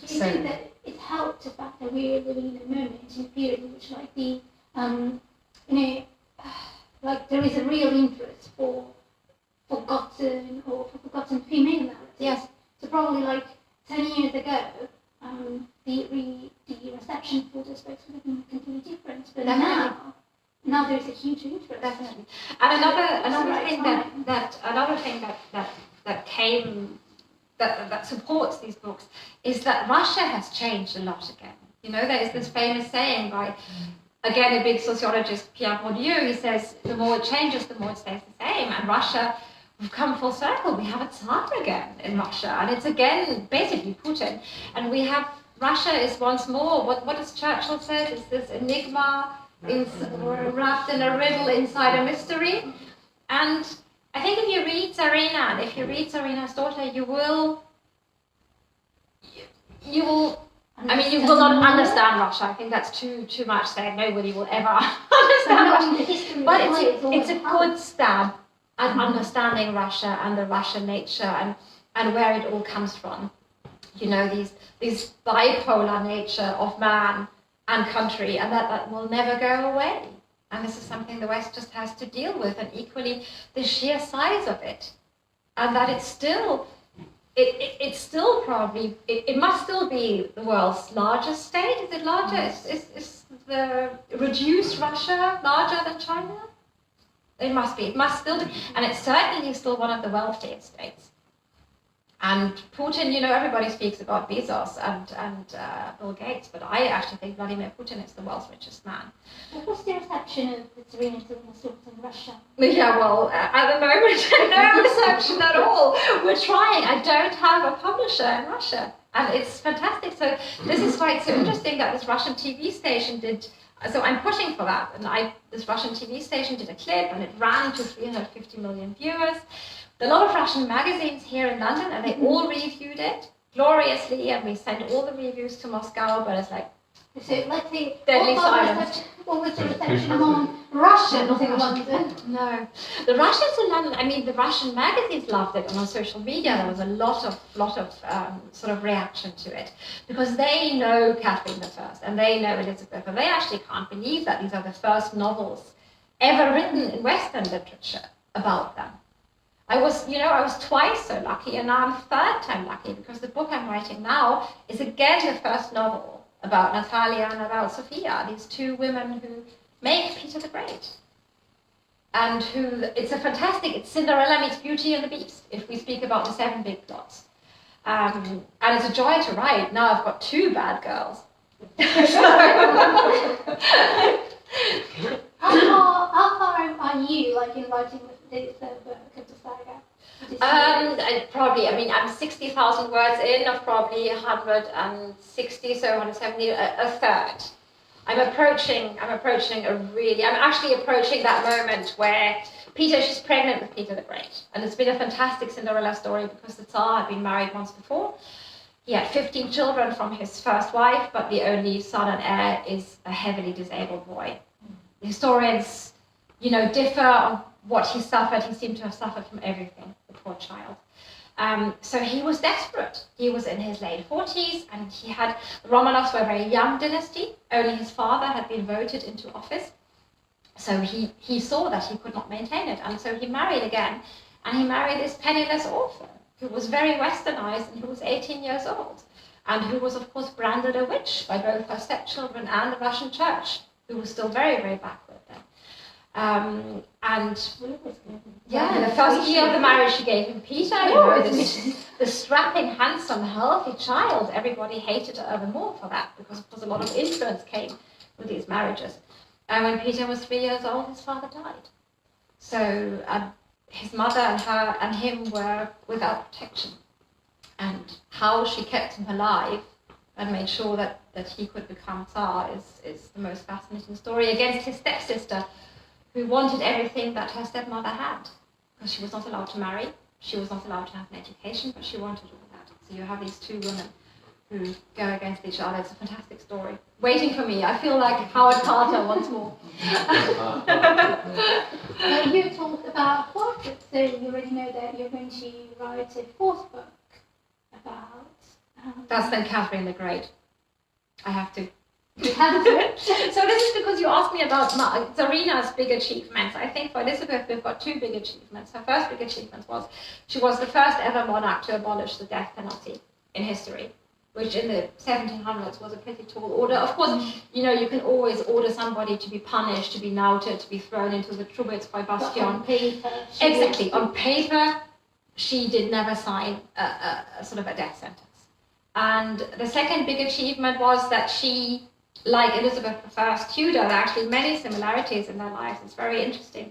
Do you think that it helped the fact that we're living in a moment, in a period in which like there is a real interest for forgotten female narratives? Yes. So probably like 10 years ago, the reception for those books would have been completely different. But now there's a huge interest. Definitely. And another thing that came that supports these books is that Russia has changed a lot again. There is this famous saying by, again, a big sociologist, Pierre Bourdieu. He says, the more it changes, the more it stays the same. And Russia, we've come full circle. We have a Tsar again in Russia. And it's again, basically Putin. And we have, Russia is once more, what does Churchill say? It's this enigma wrapped in a riddle inside a mystery. And I think if you read Tsarina, and if you read Tsarina's daughter, you will not understand Russia. I think that's too much said. Nobody will ever understand Russia. But it's a good stab at understanding Russia and the Russian nature and where it all comes from. These bipolar nature of man and country, and that will never go away. And this is something the West just has to deal with, and equally the sheer size of it, and that it's still probably, it must still be the world's largest state. Is it larger? Is the reduced Russia larger than China? It must be. It must still be, and it's certainly still one of the wealthiest states. And Putin, everybody speaks about Bezos and Bill Gates, but I actually think Vladimir Putin is the world's richest man. What was the reception of the Tsarina stories in Russia? Yeah, well, at the moment, no reception at all. We're trying. I don't have a publisher in Russia, and it's fantastic. So this is why it's so interesting that this Russian TV station did. So I'm pushing for that, and this Russian TV station did a clip, and it ran to 350 million viewers. A lot of Russian magazines here in London, and they all reviewed it gloriously, and we sent all the reviews to Moscow, but it's like, so let's see, deadly silence. What was the reception among Russians in London? No, the Russians in London, the Russian magazines loved it, and on social media there was a lot of sort of reaction to it, because they know Catherine I and they know Elizabeth, and they actually can't believe that these are the first novels ever written in Western literature about them. I was twice so lucky, and now I'm third time lucky, because the book I'm writing now is again the first novel about Natalia and about Sophia, these two women who make Peter the Great. And it's Cinderella meets Beauty and the Beast, if we speak about the 7 big plots. And it's a joy to write. Now I've got 2 bad girls. How far are you, in writing this book of the saga? I'm 60,000 words in of probably 160, so 170, a third. I'm actually approaching that moment where she's pregnant with Peter the Great. And it's been a fantastic Cinderella story, because the Tsar had been married once before. He had 15 children from his first wife, but the only son and heir is a heavily disabled boy. The historians, differ on what he suffered. He seemed to have suffered from everything, the poor child. So he was desperate. He was in his late 40s, and the Romanovs were a very young dynasty. Only his father had been voted into office. So he saw that he could not maintain it, and so he married again. And he married this penniless orphan, who was very westernized and who was 18 years old, and who was, of course, branded a witch by both her stepchildren and the Russian church, who was still very, very backward then. In the first year of the marriage, she gave him Peter, the strapping, handsome, healthy child. Everybody hated her even more for that, because, of course, a lot of influence came with these marriages. And when Peter was 3 years old, his father died. So his mother and her and him were without protection. And how she kept him alive and made sure that he could become Tsar is the most fascinating story, against his stepsister, who wanted everything that her stepmother had. because she was not allowed to marry, she was not allowed to have an education, but she wanted all that. So you have these two women who go against each other. It's a fantastic story. Waiting for me. I feel like Howard Carter once more. You talked about portraits, so you already know that you're going to write a fourth book about... That's then Catherine the Great. I have to. You have to. So this is because you asked me about Tsarina's big achievements. I think for Elizabeth we've got two big achievements. Her first big achievement was she was the first ever monarch to abolish the death penalty in history, which in the 1700s was a pretty tall order. Of course, you know, you can always order somebody to be punished, to be knouted, to be thrown into the Trubets by Bastion. On paper. Exactly. On paper, she did never sign a sort of a death sentence. And the second big achievement was that she, like Elizabeth I Tudor, there are actually many similarities in their lives. It's very interesting.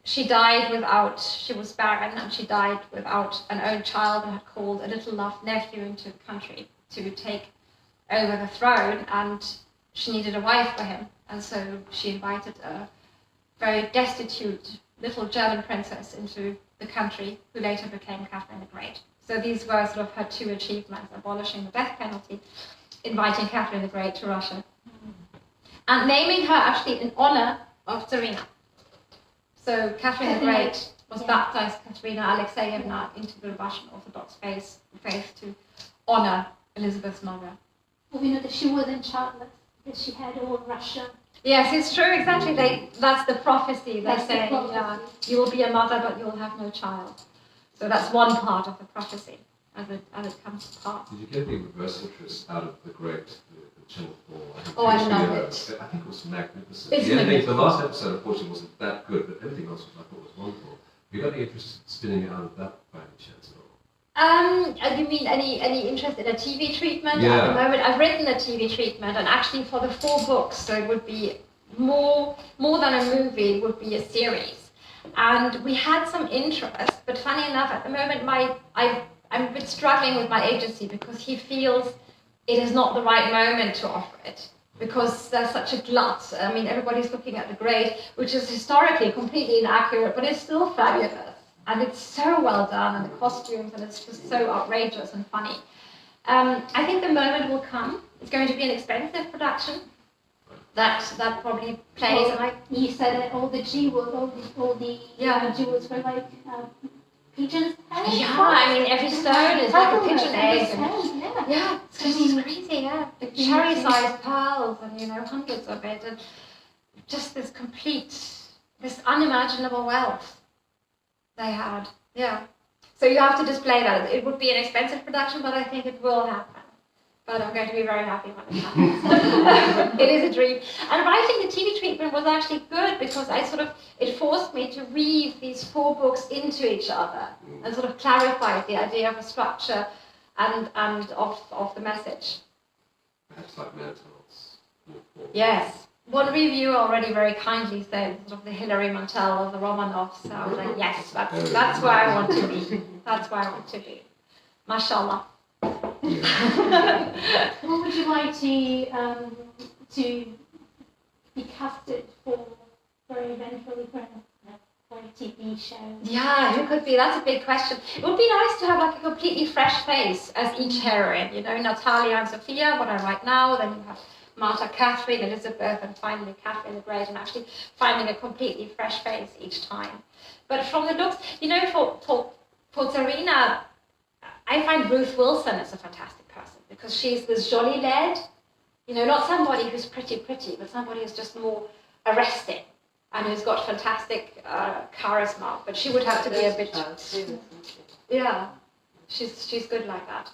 She was barren, and she died without an own child, and had called a little loved nephew into the country to take over the throne, and she needed a wife for him. And so she invited a very destitute little German princess into the country, who later became Catherine the Great. So these were sort of her two achievements: abolishing the death penalty, inviting Catherine the Great to Russia, and naming her actually in honor of Tsarina. So Catherine the Great was baptized Katerina Alexeyevna into the Russian Orthodox faith to honor Elizabeth's mother. Well, we know that she wasn't childless, that she had all Russia. Yes, it's true, exactly. That's the prophecy. They That's say, the prophecy. yeah, you will be a mother, but you'll have no child. So that's one part of the prophecy as it comes to pass. Did you get any reverse interest out of the Great, the Channel 4? Oh, I love it. I think it was magnificent. It's the ending, magnificent. the last episode, unfortunately, wasn't that good, but everything else I thought was wonderful. Have you got any interest in spinning out of that by any chance at all? You mean any interest in a TV treatment? Yeah. At the moment, I've written a TV treatment, and actually for the 4 books, so it would be more than a movie, it would be a series. And we had some interest, but funny enough, at the moment, I'm a bit struggling with my agency, because he feels it is not the right moment to offer it, because there's such a glut. I mean, everybody's looking at The Great, which is historically completely inaccurate, but it's still fabulous. And it's so well done, and the costumes, and it's just so outrageous and funny. I think the moment will come. It's going to be an expensive production. That probably plays. Well, like you said, that all the jewels, all the jewels were like pigeons' heads. Yeah, I mean, every stone is like a pigeon egg. Yeah. It's crazy, yeah. The cherry-sized pearls, and, you know, hundreds of it, and just this unimaginable wealth they had. Yeah. So you have to display that. It would be an expensive production, but I think it will happen. But I'm going to be very happy when it happens. It is a dream. And writing the TV treatment was actually good, because it forced me to weave these 4 books into each other and sort of clarify the idea of a structure and of the message. Perhaps like Mantel's. Yes. One reviewer already very kindly said, sort of the Hilary Mantel of the Romanovs. So I was like, yes, that's where I want to be. That's where I want to be. Mashallah. What would you like to be casted for eventually for a TV show? Yeah, who could be? That's a big question. It would be nice to have like a completely fresh face as each heroine. You know, Natalia and Sophia, what I write now. Then you have Martha, Catherine, Elizabeth, and finally Catherine the Great, and actually finding a completely fresh face each time. But from the looks, you know, for Tsarina, I find Ruth Wilson is a fantastic person, because she's this jolly lad, you know, not somebody who's pretty, but somebody who's just more arresting and who's got fantastic charisma. But she would have to be a bit, yeah, she's good like that.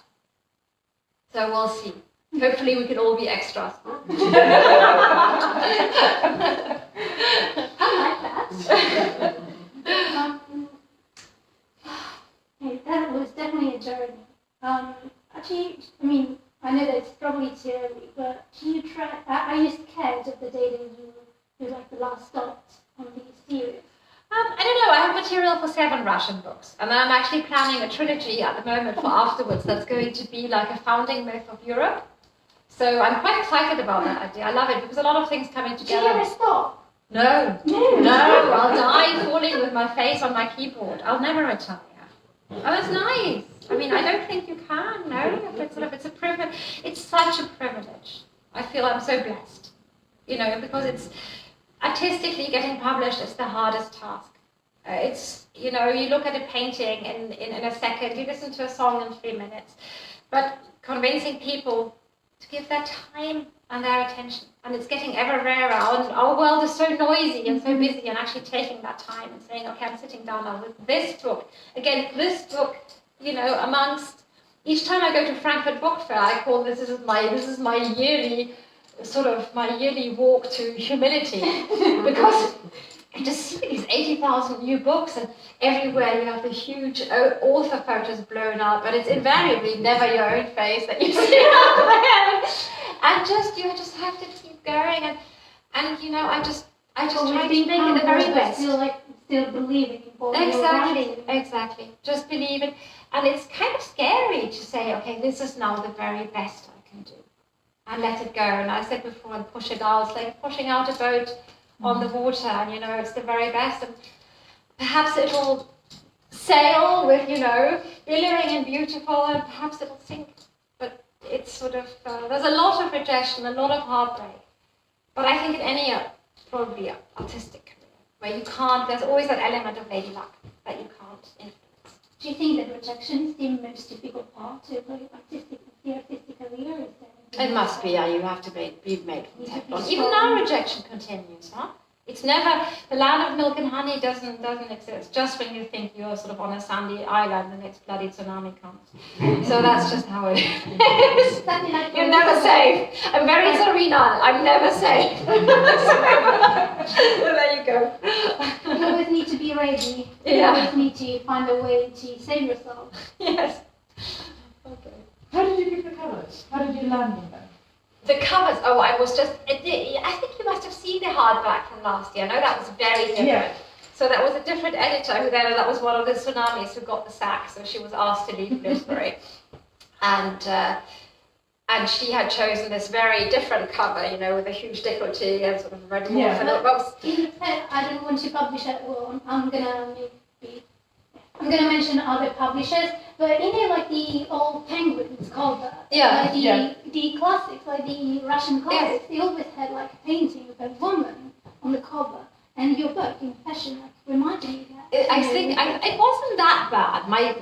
So we'll see. Hopefully we can all be extras. I like that. That was definitely a journey. Actually, I mean, I know that it's probably too early, but are you scared of the day that you like the last stop on these series? I don't know, I have material for 7 Russian books, and I'm actually planning a trilogy at the moment for afterwards that's going to be like a founding myth of Europe. So I'm quite excited about that idea. I love it, because a lot of things coming together. Do you ever stop? No, I'll die falling with my face on my keyboard, I'll never retire. Oh, that's nice. I mean, I don't think you can, no? It's a privilege. It's such a privilege. I feel I'm so blessed, because it's artistically getting published is the hardest task. It's, you look at a painting in a second, you listen to a song in 3 minutes, but convincing people to give their time and their attention, and it's getting ever rarer. Our world is so noisy and so busy, and actually taking that time and saying, okay, I'm sitting down now with this book. Again, this book, amongst, each time I go to Frankfurt Book Fair, I call this is my yearly, my yearly walk to humility, because you just see these 80,000 new books, and everywhere you have the huge author photos blown up, but it's invariably never your own face that you see out there. And you just have to keep going, and I just try to make it the very best. Still believing in what you're writing. Exactly. Just believe it, and it's kind of scary to say, okay, this is now the very best I can do, and let it go. And I said before, and push it out. It's like pushing out a boat on the water, and it's the very best, and perhaps it'll sail with billowing and beautiful, and perhaps it'll sink. But it's there's a lot of rejection, a lot of heartbreak. But I think in any probably artistic career where you can't, there's always that element of lady luck that you can't influence. Do you think that rejection is the most difficult part of the artistic career? It must be, you have to be made from Teflon. Even now rejection continues, huh? It's never, the land of milk and honey doesn't exist. Just when you think you're on a sandy island, the next bloody tsunami comes. So that's just how it is. You're never safe. I'm very Tsarina. I'm never safe. So there you go. You always need to be ready. You always need to find a way to save yourself. Yes. Okay. How did you pick the colours? How did you land on them? The covers, I think you must have seen the hardback from last year. No, that was very different. Yeah. So that was a different editor that was one of the tsunamis who got the sack, so she was asked to leave Bloomsbury. And she had chosen this very different cover, with a huge décolleté and red wolf. And it was... I don't want to publish it. Well, I'm gonna mention other publishers, but the old Penguins cover, the classics, the Russian classics, they always had a painting of a woman on the cover, and your book in fashion reminded me of that. I think it wasn't that bad. My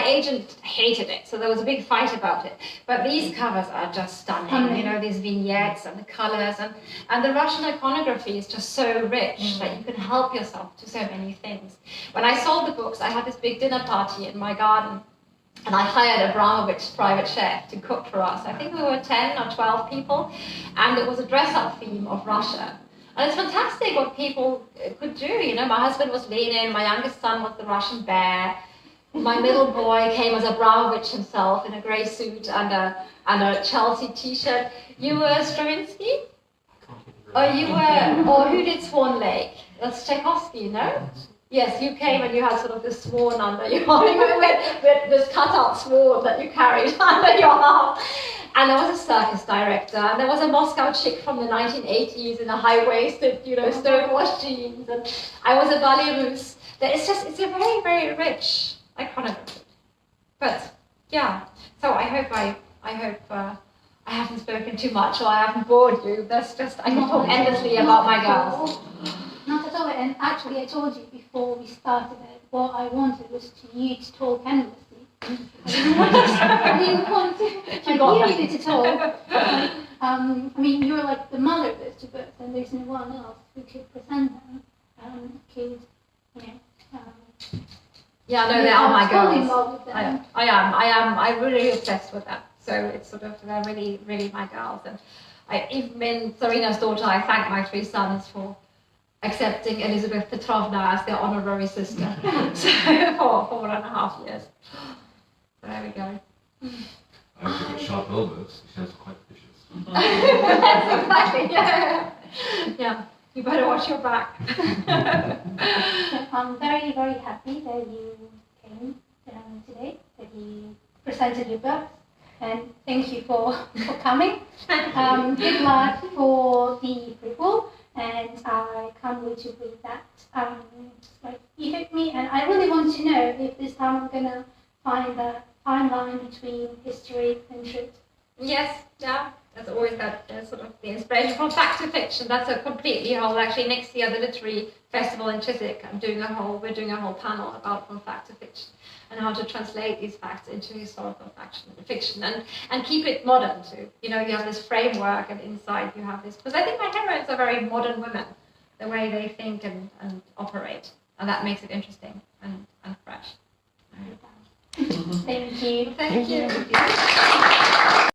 agent hated it, so there was a big fight about it. But these covers are just stunning. These vignettes and the colors, and the Russian iconography is just so rich that you can help yourself to so many things. When I sold the books, I had this big dinner party in my garden, and I hired Abramovich's private chef to cook for us. I think we were 10 or 12 people, and it was a dress-up theme of Russia. And it's fantastic what people could do. My husband was Lenin, my youngest son was the Russian bear, my middle boy came as Abramovich himself in a grey suit and a Chelsea t-shirt. You were Stravinsky? Or who did Swan Lake? That's Tchaikovsky, no? Yes, you came and you had this swan under your arm. with this cut-out swan that you carried under your arm. And there was a circus director, and there was a Moscow chick from the 1980s in a high-waisted, stonewashed jeans, and I was a ballet-russe. It's a very, very rich iconography. But yeah, so I hope I haven't spoken too much, or I haven't bored you. I can talk endlessly about my girls. Not at all. And actually, I told you before we started that what I wanted was you to talk endlessly. I didn't want you to talk. You're the mother of those two books, and there's no one else who could present them. They are my girls. With them. I am. I'm really obsessed with them. So it's they're really, really my girls. And even in Tsarina's daughter, I thank my 3 sons for accepting Elizabeth Petrovna as their honorary sister. So for 4.5 years. There we go. I have got sharp elbows. She sounds quite vicious. Exactly. Yeah. You better watch your back. I'm very, very happy that you came today, that you presented your book, and thank you for coming. Good luck for the prequel, and I can't wait to read that. you hooked me, and I really want to know if this time I'm going to find the fine line between history and truth. Yes, yeah. There's always that sort of the inspiration from fact to fiction. That's a completely whole. Actually, next year the literary festival in Chiswick, we're doing a whole panel about from fact to fiction and how to translate these facts into historical fiction and keep it modern too. You know, you have this framework, and inside you have this. Because I think my heroines are very modern women, the way they think and operate, and that makes it interesting and fresh. Thank you. Thank you.